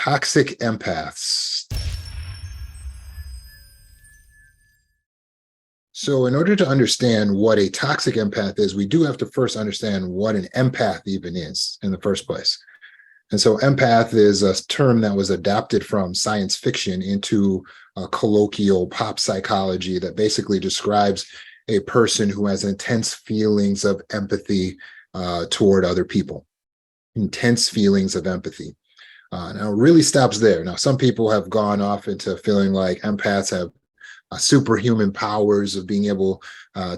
Toxic empaths. So in order to understand what a toxic empath is, we do have to first understand what an empath even is in the first place. And so empath is a term that was adapted from science fiction into colloquial pop psychology that basically describes a person who has intense feelings of empathy toward other people. Intense feelings of empathy. Now, it really stops there. Now, some people have gone off into feeling like empaths have superhuman powers of being able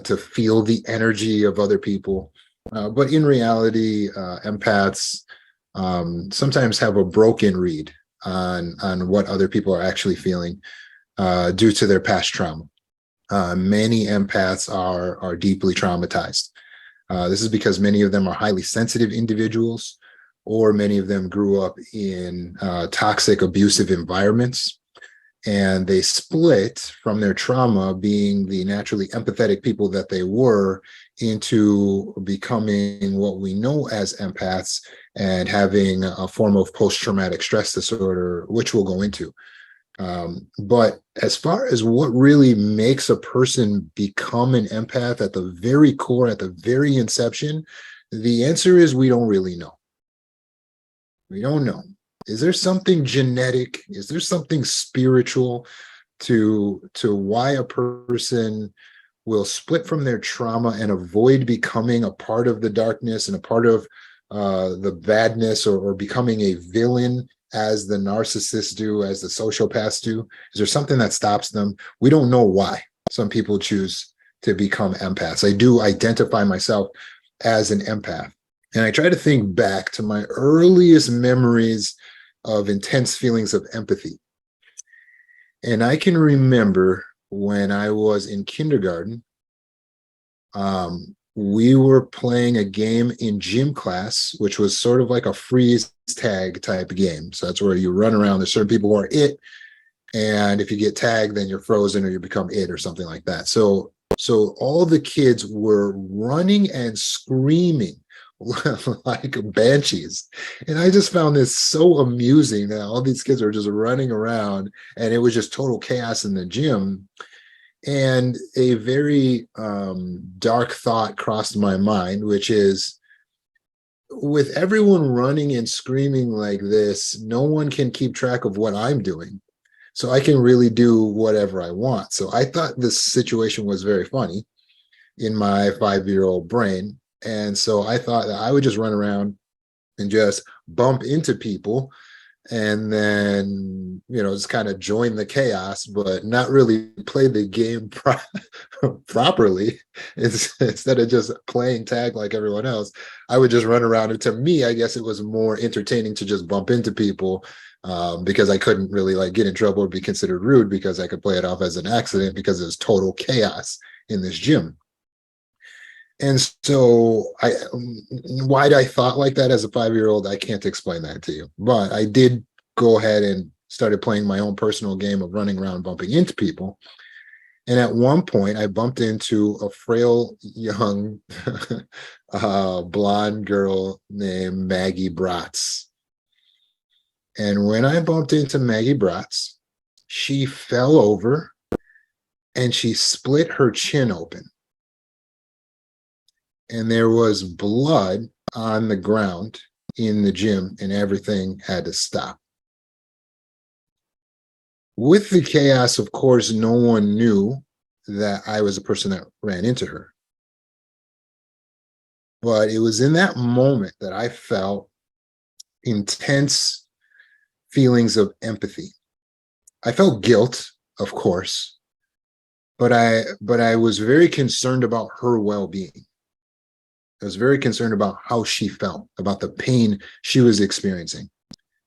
to feel the energy of other people. But in reality, empaths sometimes have a broken read on what other people are actually feeling due to their past trauma. Many empaths are deeply traumatized. This is because many of them are highly sensitive individuals, or many of them grew up in toxic, abusive environments. And they split from their trauma, being the naturally empathetic people that they were, into becoming what we know as empaths and having a form of post-traumatic stress disorder, which we'll go into. But as far as what really makes a person become an empath at the very core, at the very inception, the answer is we don't really know. We don't know. Is there something genetic? Is there something spiritual to why a person will split from their trauma and avoid becoming a part of the darkness and a part of the badness, or becoming a villain as the narcissists do, as the sociopaths do? Is there something that stops them? We don't know why some people choose to become empaths. I do identify myself as an empath. And I try to think back to my earliest memories of intense feelings of empathy. And I can remember when I was in kindergarten, we were playing a game in gym class, which was sort of like a freeze tag type game. So that's where you run around. There's certain people who are it. And if you get tagged, then you're frozen or you become it or something like that. So all the kids were running and screaming like banshees. And I just found this so amusing that all these kids are just running around and it was just total chaos in the gym. And a very dark thought crossed my mind, which is, with everyone running and screaming like this, no one can keep track of what I'm doing. So I can really do whatever I want. So I thought this situation was very funny in my 5-year-old brain. And so I thought that I would just run around and just bump into people and then, just kind of join the chaos, but not really play the game properly. Instead of just playing tag like everyone else, I would just run around. And to me, I guess it was more entertaining to just bump into people because I couldn't really get in trouble or be considered rude, because I could play it off as an accident because there's total chaos in this gym. And so why I thought like that as a 5-year-old, I can't explain that to you. But I did go ahead and started playing my own personal game of running around bumping into people. And at one point, I bumped into a frail young blonde girl named Maggie Bratz. And when I bumped into Maggie Bratz, she fell over and she split her chin open. And there was blood on the ground in the gym, and everything had to stop. With the chaos, of course, no one knew that I was the person that ran into her. But it was in that moment that I felt intense feelings of empathy. I felt guilt, of course, but I was very concerned about her well-being. I was very concerned about how she felt, about the pain she was experiencing.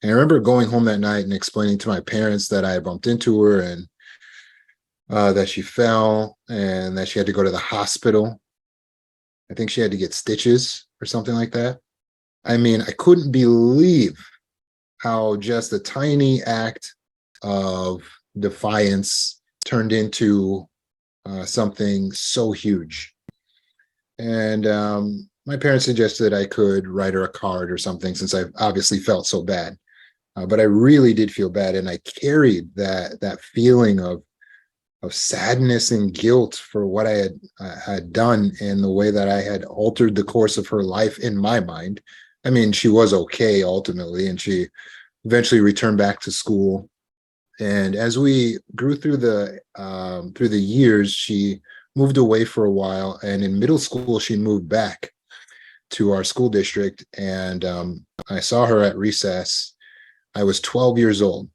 And I remember going home that night and explaining to my parents that I bumped into her and that she fell and that she had to go to the hospital. I think she had to get stitches or something like that. I mean, I couldn't believe how just a tiny act of defiance turned into something so huge. And my parents suggested I could write her a card or something, since I obviously felt so bad. But I really did feel bad, and I carried that feeling of sadness and guilt for what I had done and the way that I had altered the course of her life in my mind. I mean, she was okay ultimately, and she eventually returned back to school. And as we grew through the years, she moved away for a while. And in middle school, she moved back to our school district. And I saw her at recess. I was 12 years old.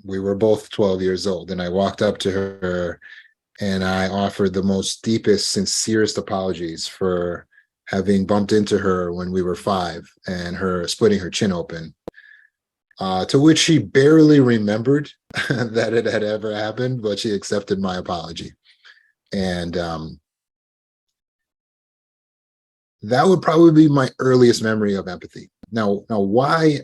We were both 12 years old. And I walked up to her and I offered the most deepest, sincerest apologies for having bumped into her when we were 5 and her splitting her chin open. To which she barely remembered that it had ever happened, but she accepted my apology. And that would probably be my earliest memory of empathy. Now, why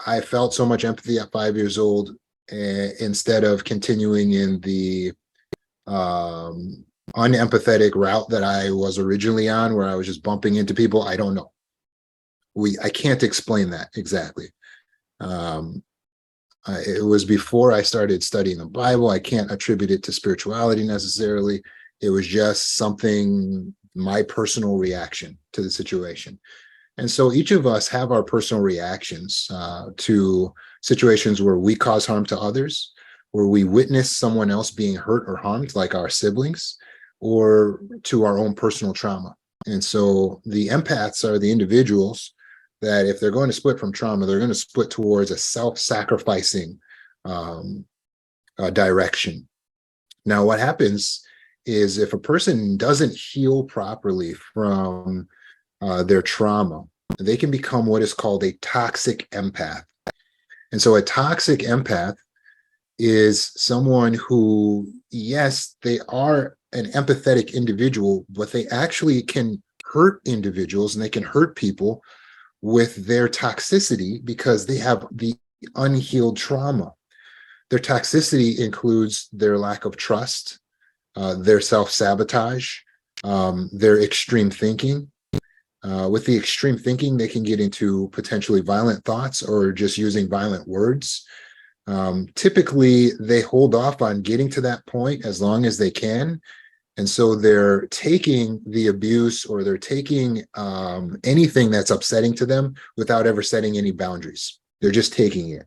I felt so much empathy at 5 years old instead of continuing in the unempathetic route that I was originally on, where I was just bumping into people, I don't know. I can't explain that exactly. It was before I started studying the Bible. I can't attribute it to spirituality necessarily. It was just something, my personal reaction to the situation. And so each of us have our personal reactions to situations where we cause harm to others, where we witness someone else being hurt or harmed, like our siblings, or to our own personal trauma. And so the empaths are the individuals that if they're going to split from trauma, they're going to split towards a self-sacrificing direction. Now, what happens is if a person doesn't heal properly from their trauma, they can become what is called a toxic empath. And so a toxic empath is someone who, yes, they are an empathetic individual, but they actually can hurt individuals and they can hurt people with their toxicity because they have the unhealed trauma. Their toxicity includes their lack of trust, their self-sabotage, their extreme thinking. With the extreme thinking, they can get into potentially violent thoughts or just using violent words. Typically, they hold off on getting to that point as long as they can. And so they're taking the abuse or they're taking anything that's upsetting to them without ever setting any boundaries. They're just taking it.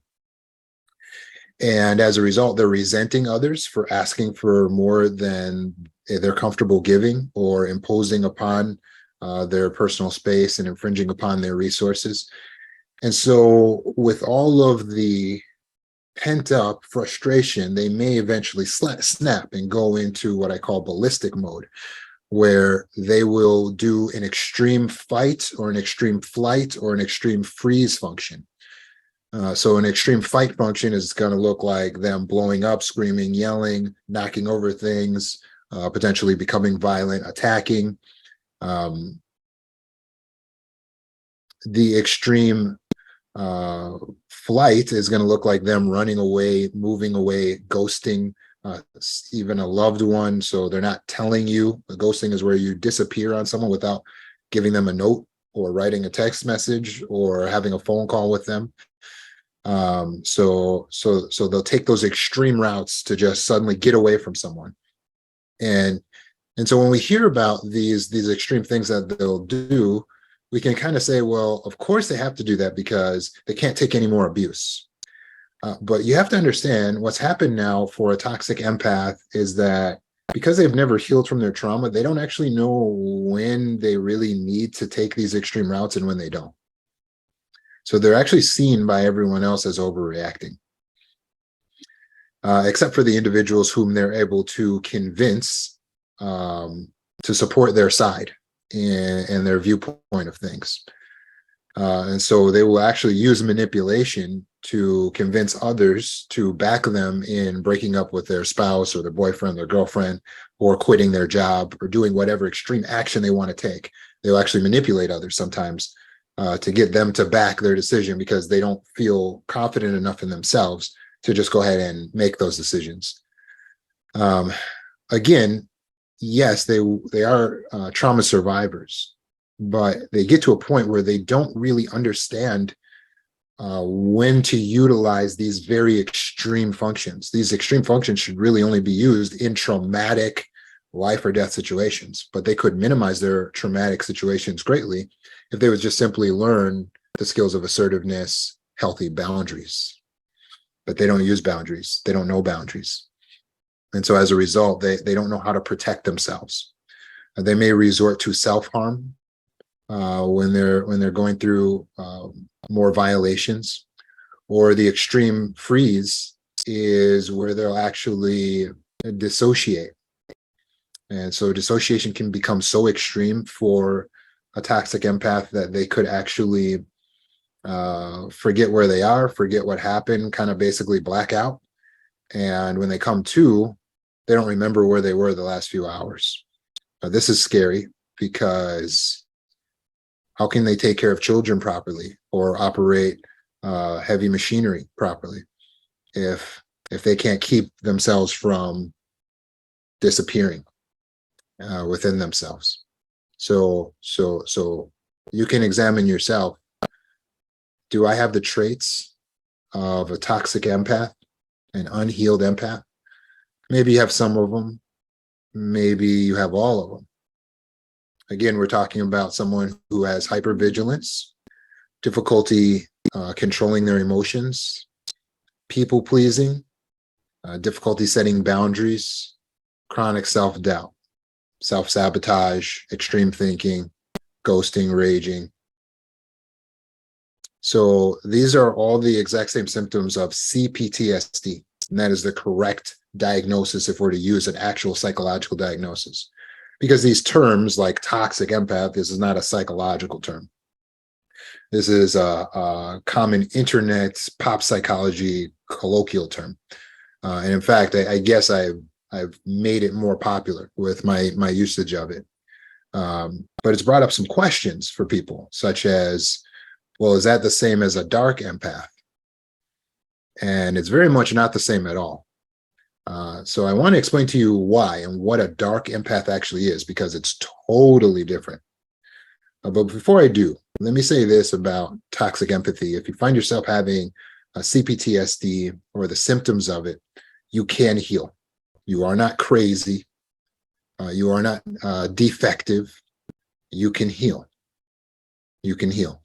And as a result, they're resenting others for asking for more than they're comfortable giving or imposing upon their personal space and infringing upon their resources. And so with all of the pent up frustration, they may eventually snap and go into what I call ballistic mode, where they will do an extreme fight or an extreme flight or an extreme freeze function. So an extreme fight function is going to look like them blowing up, screaming, yelling, knocking over things, potentially becoming violent, attacking. The extreme flight is going to look like them running away, moving away, ghosting even a loved one. So they're not telling you. The ghosting is where you disappear on someone without giving them a note or writing a text message or having a phone call with them. So they'll take those extreme routes to just suddenly get away from someone. And so when we hear about these extreme things that they'll do, we can kind of say, well, of course they have to do that because they can't take any more abuse. But you have to understand what's happened now for a toxic empath is that because they've never healed from their trauma, they don't actually know when they really need to take these extreme routes and when they don't. So they're actually seen by everyone else as overreacting, except for the individuals whom they're able to convince to support their side and their viewpoint of things. And so they will actually use manipulation to convince others to back them in breaking up with their spouse or their boyfriend, their girlfriend, or quitting their job or doing whatever extreme action they want to take. They'll actually manipulate others sometimes to get them to back their decision because they don't feel confident enough in themselves to just go ahead and make those decisions. Again, yes, they are trauma survivors, but they get to a point where they don't really understand when to utilize these very extreme functions. These extreme functions should really only be used in traumatic life or death situations, but they could minimize their traumatic situations greatly if they would just simply learn the skills of assertiveness, healthy boundaries. But they don't use boundaries. They don't know boundaries. And so as a result, they don't know how to protect themselves. They may resort to self-harm when they're going through more violations, or the extreme freeze is where they'll actually dissociate. And so dissociation can become so extreme for a toxic empath that they could actually forget where they are, forget what happened, kind of basically black out. And when they come to, they don't remember where they were the last few hours. This is scary because how can they take care of children properly or operate heavy machinery properly if they can't keep themselves from disappearing within themselves? So you can examine yourself. Do I have the traits of a toxic empath, an unhealed empath? Maybe you have some of them. Maybe you have all of them. Again, we're talking about someone who has hypervigilance, difficulty controlling their emotions, people pleasing, difficulty setting boundaries, chronic self-doubt, self-sabotage, extreme thinking, ghosting, raging. So these are all the exact same symptoms of CPTSD, and that is the correct diagnosis if we're to use an actual psychological diagnosis. Because these terms like toxic empath, this is not a psychological term. This is a common internet pop psychology colloquial term. And in fact, I guess I've made it more popular with my usage of it. But it's brought up some questions for people, such as, well, is that the same as a dark empath? And it's very much not the same at all. So I want to explain to you why and what a dark empath actually is, because it's totally different. But before I do, let me say this about toxic empathy. If you find yourself having a CPTSD or the symptoms of it, you can heal. You are not crazy. You are not defective. You can heal. You can heal.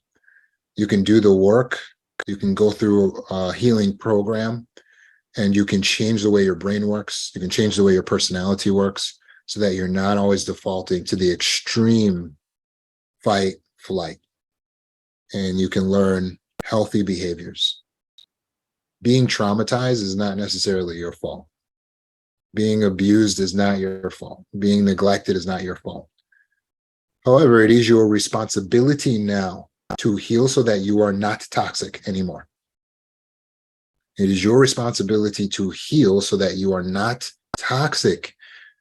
You can do the work. You can go through a healing program, and you can change the way your brain works. You can change the way your personality works so that you're not always defaulting to the extreme fight, flight. And you can learn healthy behaviors. Being traumatized is not necessarily your fault. Being abused is not your fault. Being neglected is not your fault. However, it is your responsibility now to heal so that you are not toxic anymore. It is your responsibility to heal so that you are not toxic,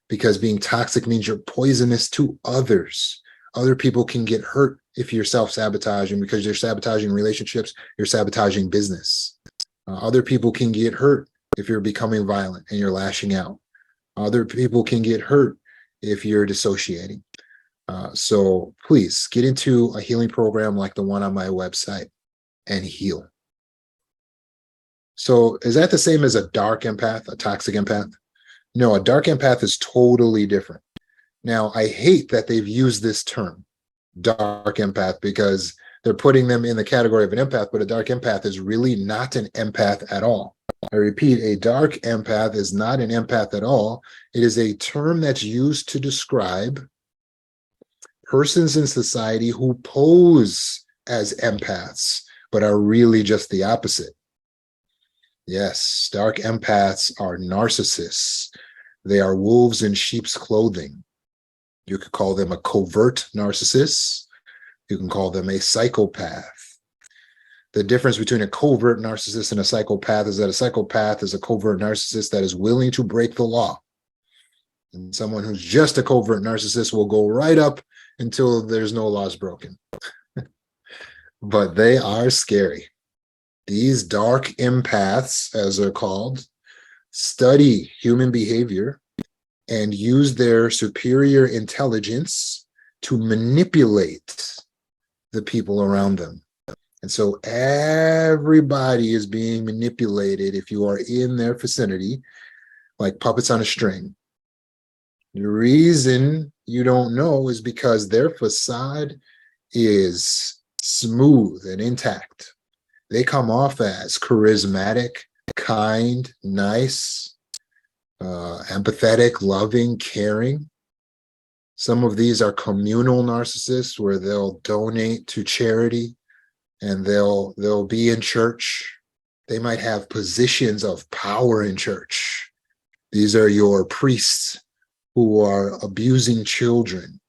because being toxic means you're poisonous to others. Other people can get hurt if you're self-sabotaging, because you're sabotaging relationships, you're sabotaging business. Other people can get hurt if you're becoming violent and you're lashing out. Other people can get hurt if you're dissociating. So please get into a healing program like the one on my website and heal. So is that the same as a dark empath, a toxic empath? No, a dark empath is totally different. Now, I hate that they've used this term, dark empath, because they're putting them in the category of an empath, but a dark empath is really not an empath at all. I repeat, a dark empath is not an empath at all. It is a term that's used to describe persons in society who pose as empaths, but are really just the opposite. Yes, dark empaths are narcissists. They are wolves in sheep's clothing. You could call them a covert narcissist. You can call them a psychopath. The difference between a covert narcissist and a psychopath is that a psychopath is a covert narcissist that is willing to break the law. And someone who's just a covert narcissist will go right up until there's no laws broken. But they are scary. These dark empaths, as they're called, study human behavior and use their superior intelligence to manipulate the people around them. And so everybody is being manipulated if you are in their vicinity, like puppets on a string. The reason you don't know is because their facade is smooth and intact. They come off as charismatic, kind, nice, empathetic, loving, caring. Some of these are communal narcissists where they'll donate to charity and they'll be in church. They might have positions of power in church. These are your priests who are abusing children.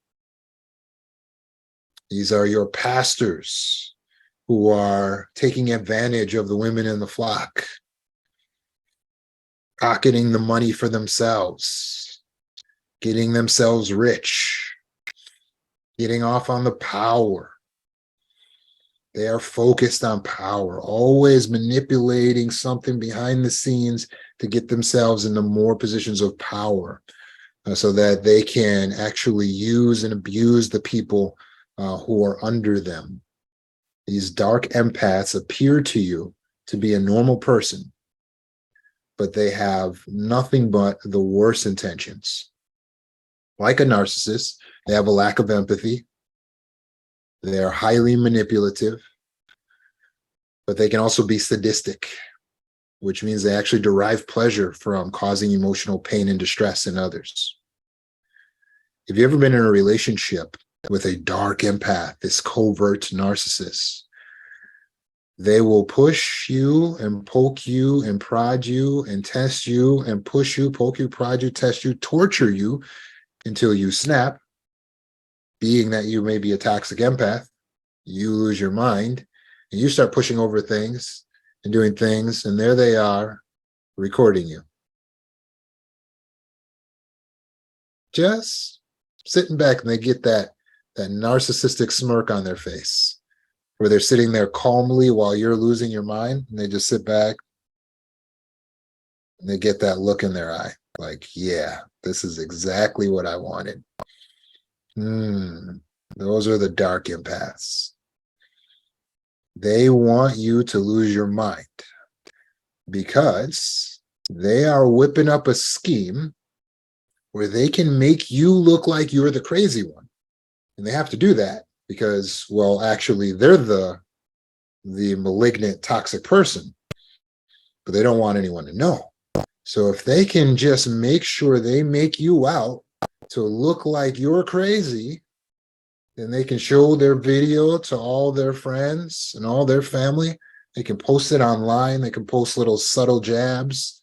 These are your pastors who are taking advantage of the women in the flock, pocketing the money for themselves, getting themselves rich, getting off on the power. They are focused on power, always manipulating something behind the scenes to get themselves into more positions of power so that they can actually use and abuse the people who are under them. These dark empaths appear to you to be a normal person, but they have nothing but the worst intentions. Like a narcissist, they have a lack of empathy. They are highly manipulative, but they can also be sadistic, which means they actually derive pleasure from causing emotional pain and distress in others. Have you ever been in a relationship with a dark empath, this covert narcissist? They will push you and poke you and prod you and test you and push you, poke you, prod you, test you, torture you until you snap. Being that you may be a toxic empath, you lose your mind and you start pushing over things and doing things, and there they are recording you. Just sitting back, and they get that narcissistic smirk on their face where they're sitting there calmly while you're losing your mind, and they just sit back and they get that look in their eye like, yeah, this is exactly what I wanted. Those are the dark empaths. They want you to lose your mind because they are whipping up a scheme where they can make you look like you're the crazy one. And they have to do that because, well, actually, they're the malignant, toxic person, but they don't want anyone to know. So if they can just make sure they make you out to look like you're crazy, then they can show their video to all their friends and all their family. They can post it online. They can post little subtle jabs.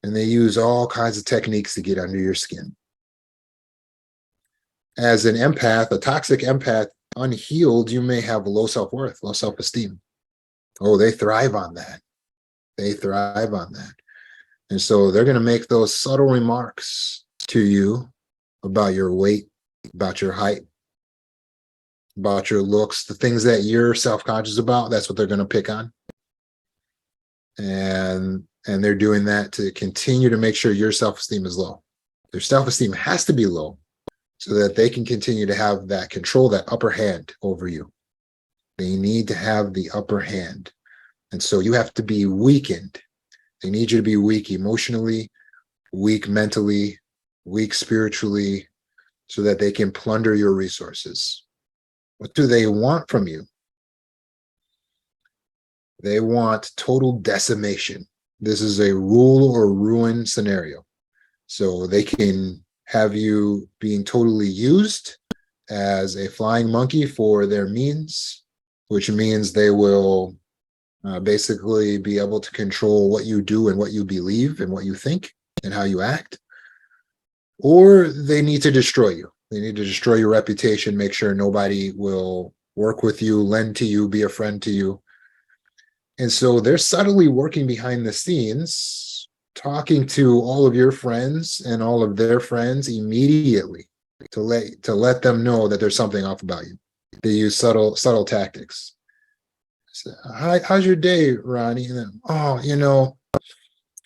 And they use all kinds of techniques to get under your skin. As an empath, a toxic empath, unhealed, you may have low self-worth, low self-esteem. Oh, they thrive on that. They thrive on that. And so they're going to make those subtle remarks to you about your weight, about your height, about your looks, the things that you're self-conscious about. That's what they're going to pick on. And they're doing that to continue to make sure your self-esteem is low. Their self-esteem has to be low so that they can continue to have that control, that upper hand over you. They need to have the upper hand. And so you have to be weakened. They need you to be weak emotionally, weak mentally, weak spiritually, so that they can plunder your resources. What do they want from you? They want total decimation. This is a rule or ruin scenario. So they can have you being totally used as a flying monkey for their means, which means they will basically be able to control what you do and what you believe and what you think and how you act. Or they need to destroy you. They need to destroy your reputation, make sure nobody will work with you, lend to you, be a friend to you. And so they're subtly working behind the scenes, talking to all of your friends and all of their friends immediately to let them know that there's something off about you. They use subtle tactics. So, how's your day, Ronnie? And then, oh,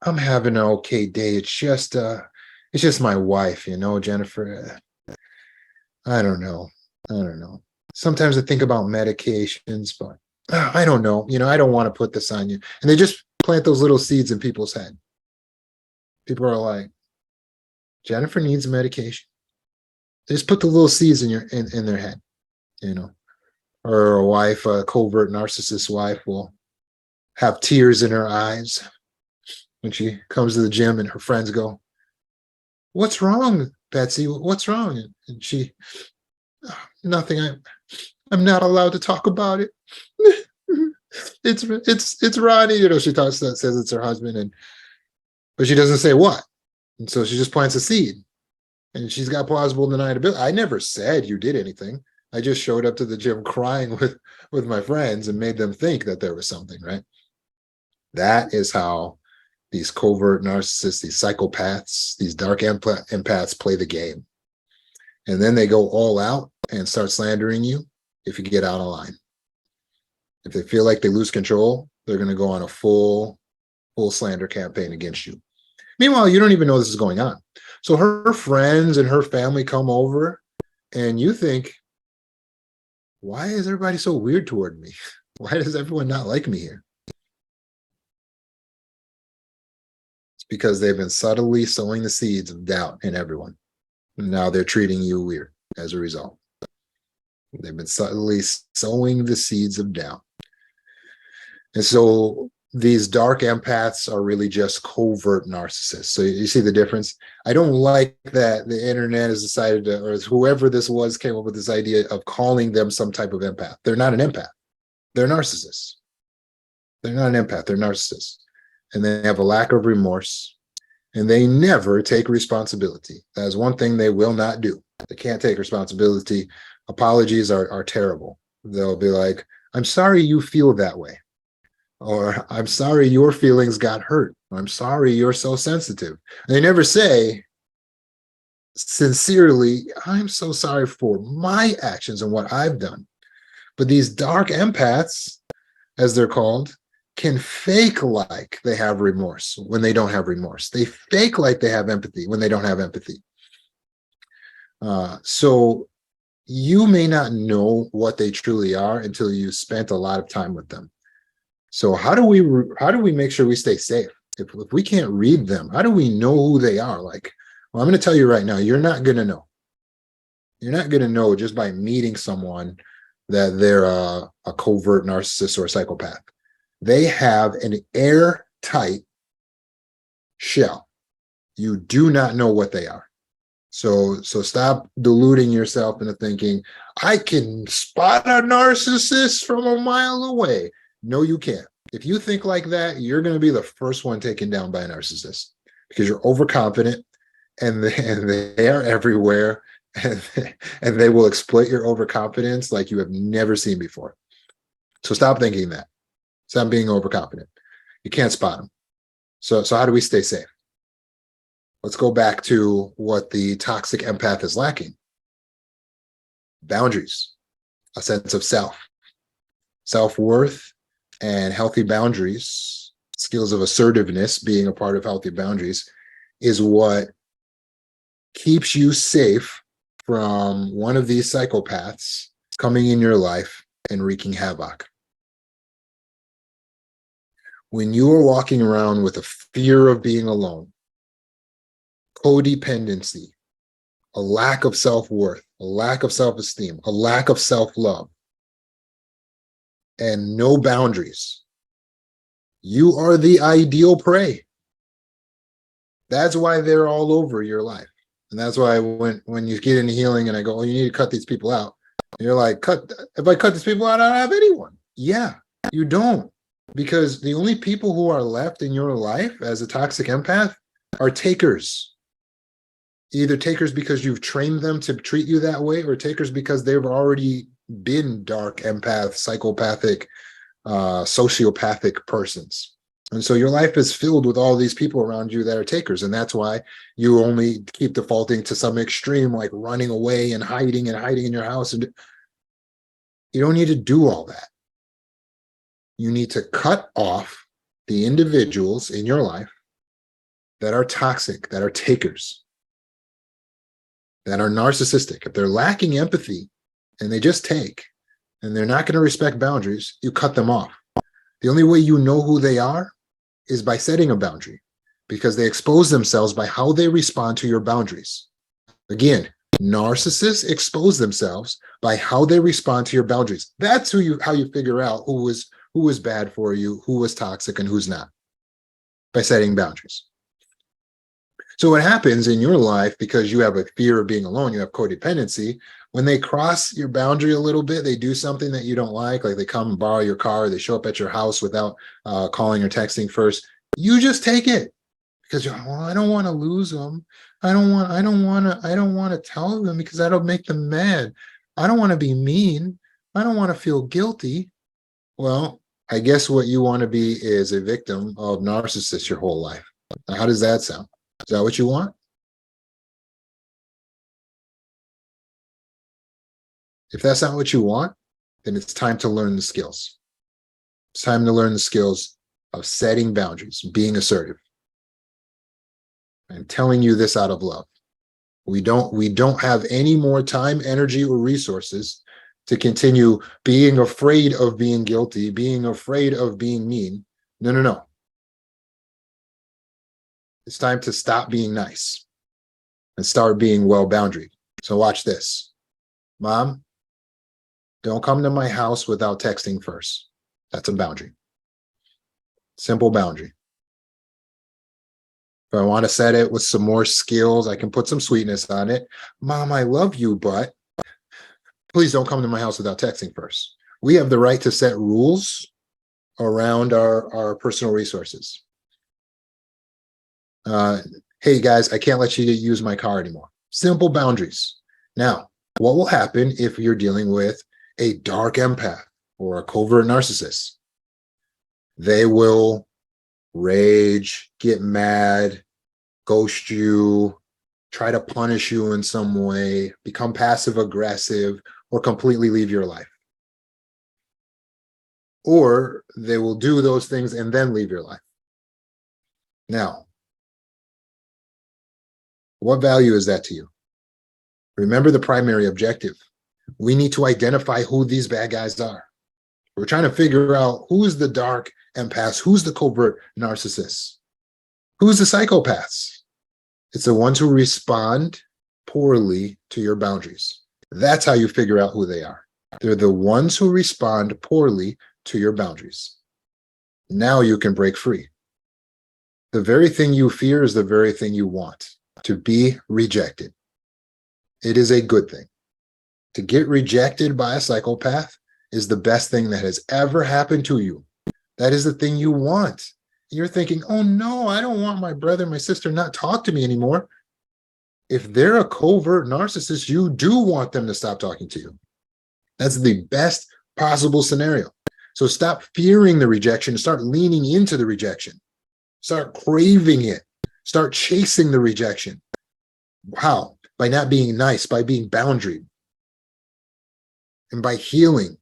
I'm having an okay day. It's just my wife, Jennifer. I don't know. Sometimes I think about medications, but "Oh, I don't know, I don't want to put this on you." And they just plant those little seeds in people's head. People are like, Jennifer needs medication. They just put the little seeds in their head, you know. Or a wife, a covert narcissist wife, will have tears in her eyes when she comes to the gym and her friends go, "What's wrong, Betsy? What's wrong?" And she, "Oh, nothing. I'm not allowed to talk about it." It's Ronnie. She says it's her husband, but she doesn't say what. And so she just plants a seed. And she's got plausible deniability. I never said you did anything. I just showed up to the gym crying with my friends and made them think that there was something, right? That is how these covert narcissists, these psychopaths, these dark empaths play the game. And then they go all out and start slandering you if you get out of line. If they feel like they lose control, they're going to go on a full slander campaign against you. Meanwhile, you don't even know this is going on. So her friends and her family come over, and you think, why is everybody so weird toward me? Why does everyone not like me here? It's because they've been subtly sowing the seeds of doubt in everyone. And now they're treating you weird as a result. They've been subtly sowing the seeds of doubt. And so these dark empaths are really just covert narcissists. So you see the difference? I don't like that the internet has decided to, or whoever this was came up with this idea of calling them some type of empath. They're not an empath. They're narcissists. They're not an empath. They're narcissists. And they have a lack of remorse. And they never take responsibility. That is one thing they will not do. They can't take responsibility. Apologies are terrible. They'll be like, "I'm sorry you feel that way." Or, "I'm sorry your feelings got hurt." Or, "I'm sorry you're so sensitive." And they never say, sincerely, "I'm so sorry for my actions and what I've done." But these dark empaths, as they're called, can fake like they have remorse when they don't have remorse. They fake like they have empathy when they don't have empathy. So you may not know what they truly are until you spent a lot of time with them. So how do we make sure we stay safe? If we can't read them, how do we know who they are? Like, well, I'm going to tell you right now, you're not going to know. You're not going to know just by meeting someone that they're a covert narcissist or a psychopath. They have an airtight shell. You do not know what they are. So stop deluding yourself into thinking, I can spot a narcissist from a mile away. No, you can't. If you think like that, you're going to be the first one taken down by a narcissist because you're overconfident and they are everywhere and they will exploit your overconfidence like you have never seen before. So stop thinking that. Stop being overconfident. You can't spot them. So how do we stay safe? Let's go back to what the toxic empath is lacking. Boundaries, a sense of self-worth, and healthy boundaries, skills of assertiveness being a part of healthy boundaries, is what keeps you safe from one of these psychopaths coming in your life and wreaking havoc. When you are walking around with a fear of being alone, codependency, a lack of self-worth, a lack of self-esteem, a lack of self-love, and no boundaries, you are the ideal prey. That's why they're all over your life. And that's why when you get into healing and I go, "Oh, you need to cut these people out," and you're like, if I cut these people out, I don't have anyone. Yeah, you don't. Because the only people who are left in your life as a toxic empath are takers. Either takers because you've trained them to treat you that way, or takers because they've already been dark empath, psychopathic, sociopathic persons. And so your life is filled with all these people around you that are takers. And that's why you only keep defaulting to some extreme, like running away and hiding in your house. And you don't need to do all that. You need to cut off the individuals in your life that are toxic, that are takers, that are narcissistic. If they're lacking empathy and they just take, and they're not going to respect boundaries, you cut them off. The only way you know who they are is by setting a boundary, because they expose themselves by how they respond to your boundaries. Again, narcissists expose themselves by how they respond to your boundaries. That's how you figure out who is bad for you, who is toxic, and who's not, by setting boundaries. So what happens in your life, because you have a fear of being alone, you have codependency, when they cross your boundary a little bit, they do something that you don't like they come and borrow your car, they show up at your house without calling or texting first, you just take it. Because you're, well, I don't want to lose them. I don't want to tell them because that'll make them mad. I don't want to be mean. I don't want to feel guilty. Well, I guess what you want to be is a victim of narcissists your whole life. Now, how does that sound? Is that what you want? If that's not what you want, then it's time to learn the skills. It's time to learn the skills of setting boundaries, being assertive. I'm telling you this out of love. We don't have any more time, energy, or resources to continue being afraid of being guilty, being afraid of being mean. No. It's time to stop being nice and start being well-boundaried. So watch this. Mom, don't come to my house without texting first. That's a boundary. Simple boundary. If I want to set it with some more skills, I can put some sweetness on it. Mom, I love you, but please don't come to my house without texting first. We have the right to set rules around our personal resources. Hey guys, I can't let you use my car anymore. Simple boundaries. Now, what will happen if you're dealing with a dark empath or a covert narcissist? They will rage, get mad, ghost you, try to punish you in some way, become passive aggressive, or completely leave your life. Or they will do those things and then leave your life. Now, what value is that to you? Remember the primary objective. We need to identify who these bad guys are. We're trying to figure out who's the dark empaths, who's the covert narcissists, who's the psychopaths. It's the ones who respond poorly to your boundaries. That's how you figure out who they are. They're the ones who respond poorly to your boundaries. Now you can break free. The very thing you fear is the very thing you want, to be rejected. It is a good thing. To get rejected by a psychopath is the best thing that has ever happened to you. That is the thing you want. You're thinking, oh no, I don't want my brother, my sister not talk to me anymore. If they're a covert narcissist, you do want them to stop talking to you. That's the best possible scenario. So stop fearing the rejection, start leaning into the rejection. Start craving it. Start chasing the rejection. How? By not being nice, by being boundaried, and by healing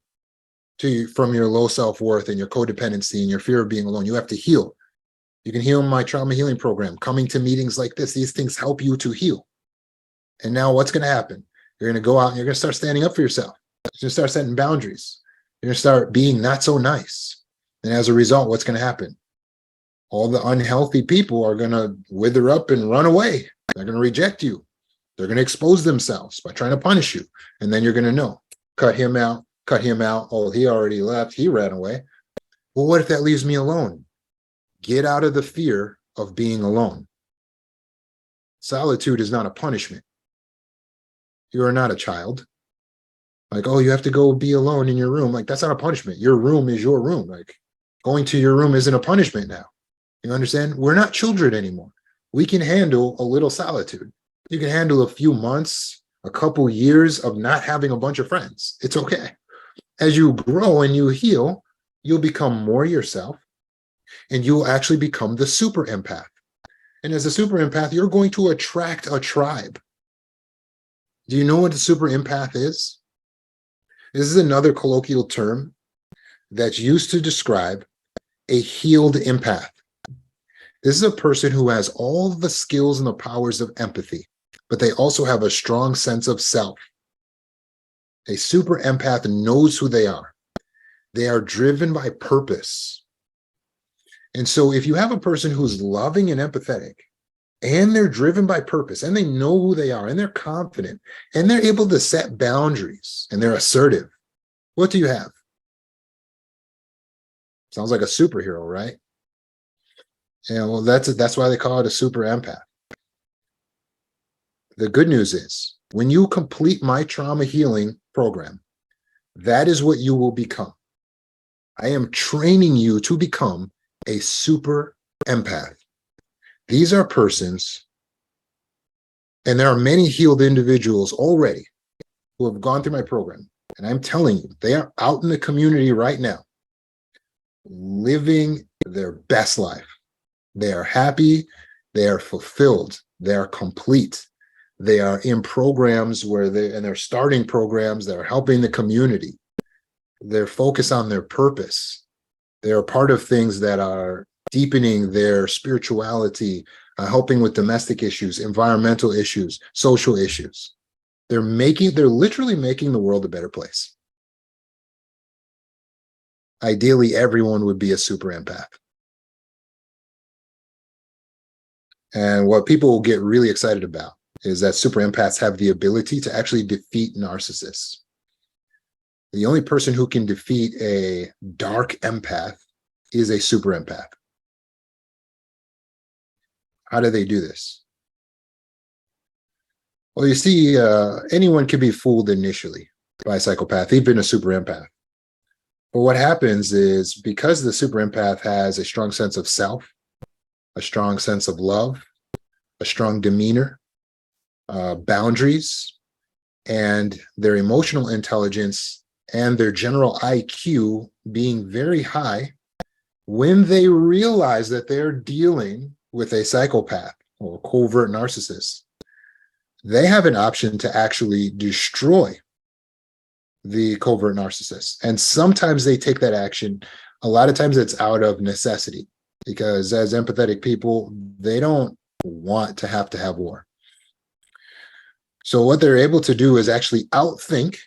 from your low self-worth and your codependency and your fear of being alone. You have to heal. You can heal in my trauma healing program. Coming to meetings like this, these things help you to heal. And now what's going to happen? You're going to go out and you're going to start standing up for yourself. You're going to start setting boundaries. You're going to start being not so nice. And as a result, what's going to happen? All the unhealthy people are going to wither up and run away. They're going to reject you. They're going to expose themselves by trying to punish you. And then you're going to know, cut him out. Oh, he already left. He ran away. Well, what if that leaves me alone? Get out of the fear of being alone. Solitude is not a punishment. You are not a child. Like, oh, you have to go be alone in your room. Like, that's not a punishment. Your room is your room. Like, going to your room isn't a punishment now. You understand? We're not children anymore. We can handle a little solitude. You can handle a few months, a couple years of not having a bunch of friends. It's okay. As you grow and you heal, you'll become more yourself, and you'll actually become the super empath. And as a super empath, you're going to attract a tribe. Do you know what a super empath is? This is another colloquial term that's used to describe a healed empath. This is a person who has all the skills and the powers of empathy, but they also have a strong sense of self. A super empath knows who they are. They are driven by purpose. And so if you have a person who's loving and empathetic, and they're driven by purpose, and they know who they are, and they're confident, and they're able to set boundaries, and they're assertive, what do you have? Sounds like a superhero, right? Yeah, well, that's why they call it a super empath. The good news is, when you complete my trauma healing program, that is what you will become. I am training you to become a super empath. These are persons, and there are many healed individuals already who have gone through my program. And I'm telling you, they are out in the community right now, living their best life. They are happy, they are fulfilled, they are complete. They are in programs where they're starting programs that are helping the community. They're focused on their purpose. They're part of things that are deepening their spirituality, helping with domestic issues, environmental issues, social issues. They're literally making the world a better place. Ideally, everyone would be a super empath. And what people will get really excited about is that super empaths have the ability to actually defeat narcissists. The only person who can defeat a dark empath is a super empath. How do they do this? Well, you see, anyone can be fooled initially by a psychopath, even a super empath. But what happens is, because the super empath has a strong sense of self, a strong sense of love, a strong demeanor, boundaries, and their emotional intelligence and their general IQ being very high, when they realize that they're dealing with a psychopath or covert narcissist, they have an option to actually destroy the covert narcissist. And sometimes they take that action. A lot of times it's out of necessity, because as empathetic people, they don't want to have war. So what they're able to do is actually outthink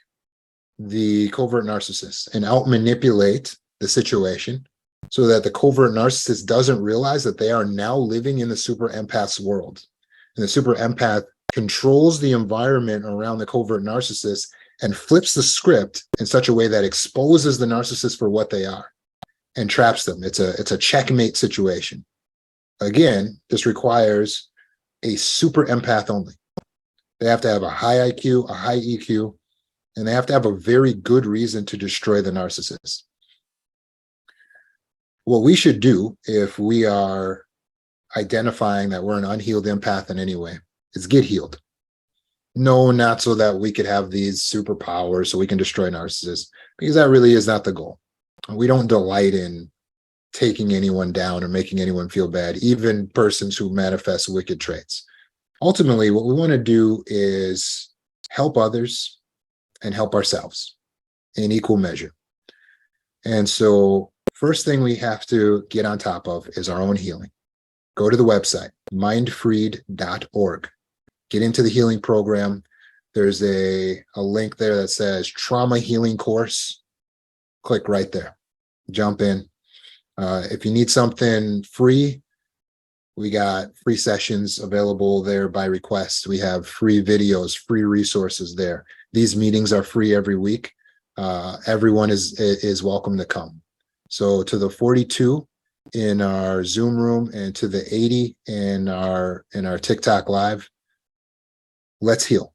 the covert narcissist and out-manipulate the situation so that the covert narcissist doesn't realize that they are now living in the super empath's world. And the super empath controls the environment around the covert narcissist and flips the script in such a way that exposes the narcissist for what they are and traps them. It's a checkmate situation. Again, this requires a super empath only. They have to have a high IQ, a high EQ, and they have to have a very good reason to destroy the narcissist. What we should do, if we are identifying that we're an unhealed empath in any way, is get healed. No, not so that we could have these superpowers so we can destroy narcissists, because that really is not the goal. We don't delight in taking anyone down or making anyone feel bad, even persons who manifest wicked traits. Ultimately, what we want to do is help others and help ourselves in equal measure. And so, first thing we have to get on top of is our own healing. Go to the website, mindfreed.org. Get into the healing program. There's a link there that says trauma healing course. Click right there. Jump in. If you need something free, we got free sessions available there by request. We have free videos, free resources there. These meetings are free every week. Everyone is welcome to come. So to the 42 in our Zoom room and to the 80 in our TikTok live, let's heal.